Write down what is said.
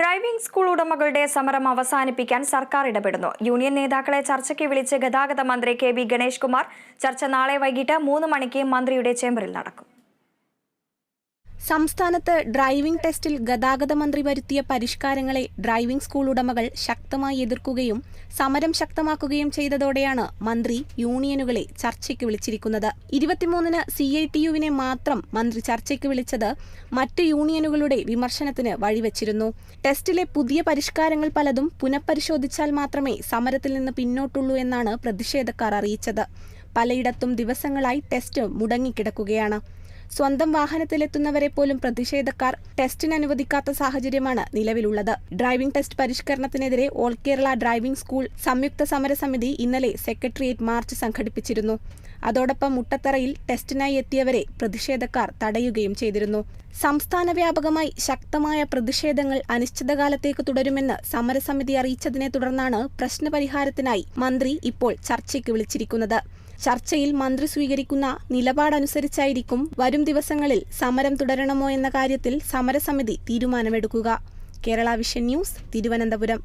Driving school ഉടമകളുടെ സമരം അവസാനിപ്പിക്കാൻ സർക്കാർ ഇടപെടുന്നു. യൂണിയൻ നേതാക്കളെ ചർച്ചയ്ക്ക് വിളിച്ച് ഗതാഗത മന്ത്രി കെ.ബി. ഗണേഷ് കുമാർ. ചർച്ച നാളെ വൈകിട്ട് 3 മണിക്ക് മന്ത്രിയുടെ ചേംബറിൽ നടക്കും. സംസ്ഥാനത്ത് ഡ്രൈവിംഗ് ടെസ്റ്റിൽ ഗതാഗത മന്ത്രി വരുത്തിയ പരിഷ്കാരങ്ങളെ ഡ്രൈവിംഗ് സ്കൂൾ ഉടമകൾ ശക്തമായി എതിർക്കുകയും സമരം ശക്തമാക്കുകയും ചെയ്തതോടെയാണ് മന്ത്രി യൂണിയനുകളെ ചർച്ചയ്ക്ക് വിളിച്ചിരിക്കുന്നത്. 23-ന് CITU-വിനെ മാത്രം മന്ത്രി ചർച്ചയ്ക്ക് വിളിച്ചത് മറ്റ് യൂണിയനുകളുടെ വിമർശനത്തിന് വഴിവെച്ചിരുന്നു. ടെസ്റ്റിലെ പുതിയ പരിഷ്കാരങ്ങൾ പലതും പുനഃപരിശോധിച്ചാൽ മാത്രമേ സമരത്തിൽ നിന്ന് പിന്നോട്ടുള്ളൂ എന്നാണ് പ്രതിഷേധക്കാർ അറിയിച്ചത്. പലയിടത്തും ദിവസങ്ങളായി ടെസ്റ്റ് മുടങ്ങിക്കിടക്കുകയാണ്. സ്വന്തം വാഹനത്തിലെത്തുന്നവരെ പോലും പ്രതിഷേധക്കാർ ടെസ്റ്റിന് അനുവദിക്കാത്ത സാഹചര്യമാണ് നിലവിലുള്ളത്. ഡ്രൈവിംഗ് ടെസ്റ്റ് പരിഷ്കരണത്തിനെതിരെ ഓൾ കേരള ഡ്രൈവിംഗ് സ്കൂൾ സംയുക്ത സമരസമിതി ഇന്നലെ സെക്രട്ടേറിയറ്റ് മാർച്ച് സംഘടിപ്പിച്ചിരുന്നു. അതോടൊപ്പം മുട്ടത്തറയിൽ ടെസ്റ്റിനായി എത്തിയവരെ പ്രതിഷേധക്കാർ തടയുകയും ചെയ്തിരുന്നു. സംസ്ഥാന വ്യാപകമായി ശക്തമായ പ്രതിഷേധങ്ങൾ അനിശ്ചിതകാലത്തേക്ക് തുടരുമെന്ന് സമരസമിതി അറിയിച്ചതിനെ തുടർന്നാണ് പ്രശ്നപരിഹാരത്തിനായി മന്ത്രി ഇപ്പോൾ ചർച്ചയ്ക്ക് വിളിച്ചിരിക്കുന്നത്. ചർച്ചയിൽ മന്ത്രി സ്വീകരിക്കുന്ന നിലപാടനുസരിച്ചായിരിക്കും വരും ദിവസങ്ങളിൽ സമരം തുടരണമോ എന്ന കാര്യത്തിൽ സമരസമിതി തീരുമാനമെടുക്കുക. Kerala vision news, Thiruvananthapuram.